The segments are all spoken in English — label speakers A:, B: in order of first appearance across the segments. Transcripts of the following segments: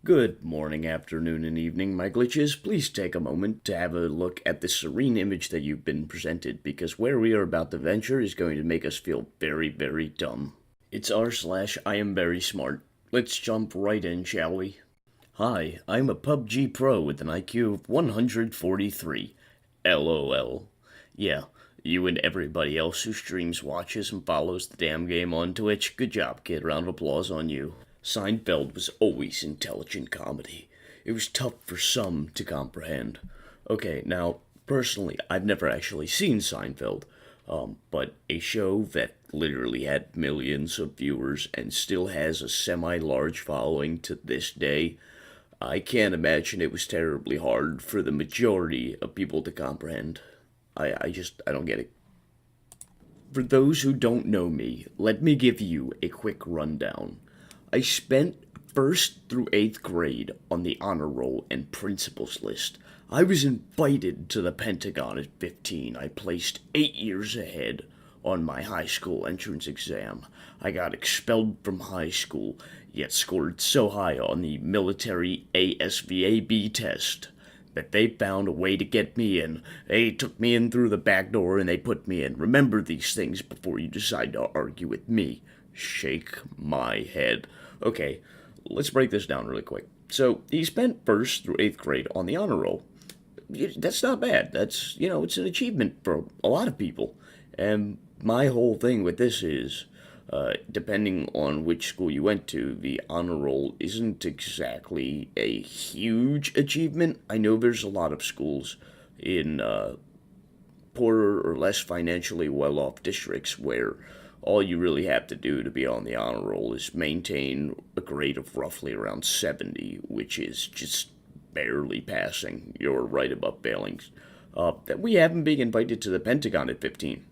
A: Good morning, afternoon, and evening, my glitches. Please take a moment to have a look at the serene image that you've been presented, because where we are about to venture is going to make us feel very, very dumb. It's r/Iamverysmart. Let's jump right in, shall we? Hi, I'm a PUBG pro with an IQ of 143. LOL. Yeah, you and everybody else who streams, watches, and follows the damn game on Twitch, good job, kid. Round of applause on you. Seinfeld was always intelligent comedy. It was tough for some to comprehend. Okay, now, personally, I've never actually seen Seinfeld, but a show that literally had millions of viewers and still has a semi-large following to this day, I can't imagine it was terribly hard for the majority of people to comprehend. I don't get it. For those who don't know me, let me give you a quick rundown. I spent 1st through 8th grade on the honor roll and principals list. I was invited to the Pentagon at 15. I placed 8 years ahead on my high school entrance exam. I got expelled from high school, yet scored so high on the military ASVAB test that they found a way to get me in. They took me in through the back door and they put me in. Remember these things before you decide to argue with me. Shake my head. Okay, let's break this down really quick. So, he spent 1st through 8th grade on the honor roll. That's not bad. It's an achievement for a lot of people. And my whole thing with this is, depending on which school you went to, the honor roll isn't exactly a huge achievement. I know there's a lot of schools in poorer or less financially well-off districts where all you really have to do to be on the honor roll is maintain a grade of roughly around 70, which is just barely passing. You're right above failing. That we haven't been invited to the Pentagon at 15.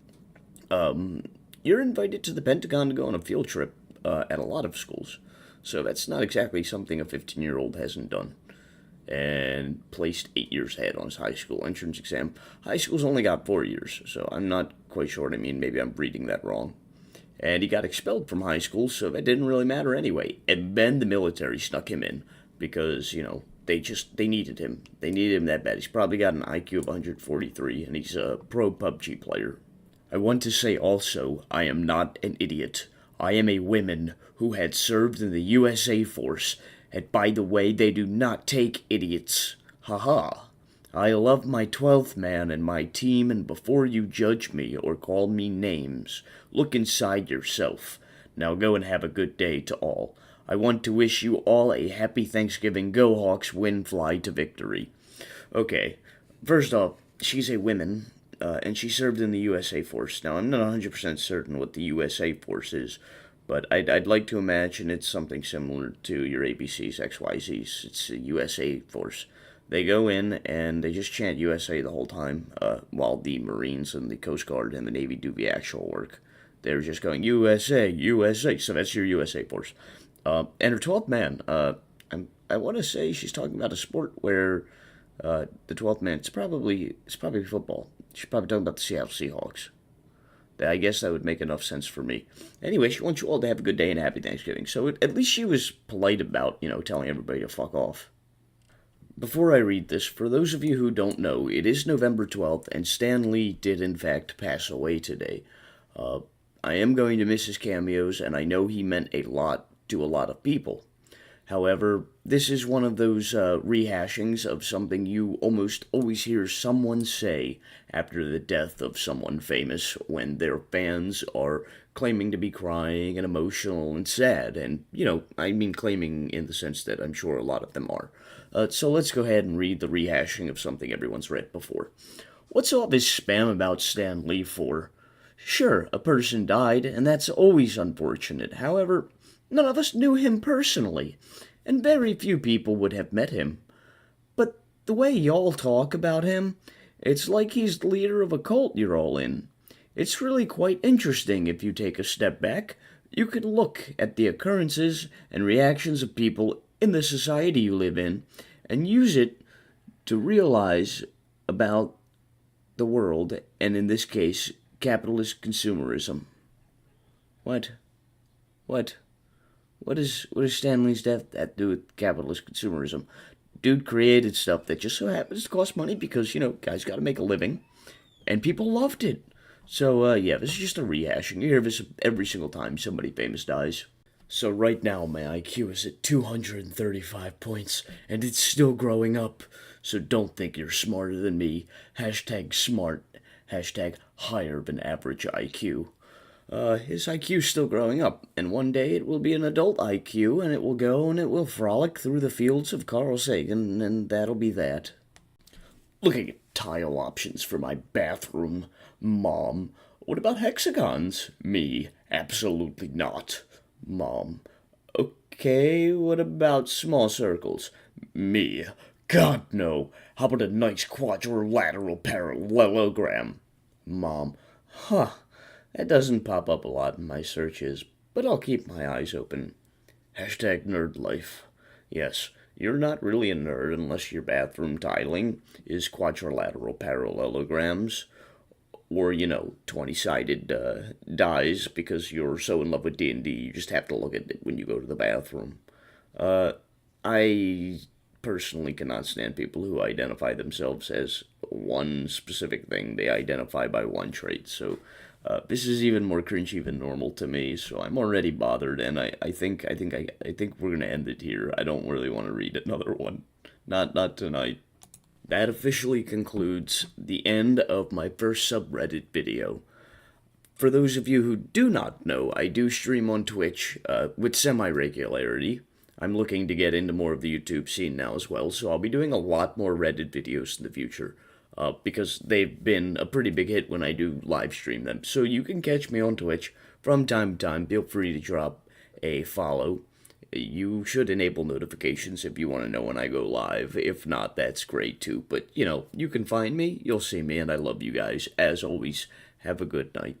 A: You're invited to the Pentagon to go on a field trip at a lot of schools. So that's not exactly something a 15-year-old hasn't done. And placed 8 years ahead on his high school entrance exam. High school's only got 4 years, so I'm not quite sure what I mean. Maybe I'm reading that wrong. And he got expelled from high school, so that didn't really matter anyway. And then the military snuck him in because, they needed him. They needed him that bad. He's probably got an IQ of 143, and he's a pro PUBG player. I want to say also, I am not an idiot. I am a woman who had served in the USA Force, and by the way, they do not take idiots. Haha. I love my 12th man and my team, and before you judge me or call me names, look inside yourself. Now go and have a good day to all. I want to wish you all a happy Thanksgiving. Go Hawks, win, fly to victory. Okay, first off, she's a woman, and she served in the USA Force. Now, I'm not 100% certain what the USA Force is, but I'd like to imagine it's something similar to your ABCs, XYZs. It's a USA Force. They go in and they just chant USA the whole time, while the Marines and the Coast Guard and the Navy do the actual work. They're just going, USA, USA, so that's your USA Force. And her 12th man, I want to say she's talking about a sport where the 12th man, it's probably football. She's probably talking about the Seattle Seahawks. I guess that would make enough sense for me. Anyway, she wants you all to have a good day and happy Thanksgiving. So at least she was polite about, telling everybody to fuck off. Before I read this, for those of you who don't know, it is November 12th, and Stan Lee did in fact pass away today. I am going to miss his cameos, and I know he meant a lot to a lot of people. However, this is one of those rehashings of something you almost always hear someone say after the death of someone famous when their fans are claiming to be crying and emotional and sad. And, I mean claiming in the sense that I'm sure a lot of them are. So let's go ahead and read the rehashing of something everyone's read before. What's all this spam about Stan Lee for? Sure, a person died, and that's always unfortunate. However, none of us knew him personally, and very few people would have met him. But the way y'all talk about him, it's like he's the leader of a cult you're all in. It's really quite interesting if you take a step back. You could look at the occurrences and reactions of people in the society you live in and use it to realize about the world, and in this case, capitalist consumerism. What? what does Stanley's death have to do with capitalist consumerism? Dude created stuff that just so happens to cost money because, guys got to make a living, and people loved it. So, yeah, this is just a rehashing. You hear this every single time somebody famous dies. So right now, my IQ is at 235 points, and it's still growing up. So don't think you're smarter than me. Hashtag smart. Hashtag higher than average IQ. His IQ's still growing up, and one day it will be an adult IQ, and it will go and it will frolic through the fields of Carl Sagan, and that'll be that. Looking at tile options for my bathroom. Mom, what about hexagons? Me, absolutely not. Mom, okay, what about small circles? Me, God no. How about a nice quadrilateral parallelogram? Mom, huh, that doesn't pop up a lot in my searches, but I'll keep my eyes open. Hashtag nerd life. Yes, you're not really a nerd unless your bathroom tiling is quadrilateral parallelograms, or 20-sided dies because you're so in love with D&D you just have to look at it when you go to the bathroom. I personally cannot stand people who identify themselves as one specific thing. They identify by one trait. So this is even more cringy than normal to me. So I'm already bothered, and I think we're gonna end it here. I don't really want to read another one. Not tonight. That officially concludes the end of my first subreddit video. For those of you who do not know, I do stream on Twitch with semi-regularity. I'm looking to get into more of the YouTube scene now as well, so I'll be doing a lot more Reddit videos in the future, because they've been a pretty big hit when I do live stream them. So you can catch me on Twitch from time to time. Feel free to drop a follow. You should enable notifications if you want to know when I go live. If not, that's great too. But, you can find me, you'll see me, and I love you guys. As always, have a good night.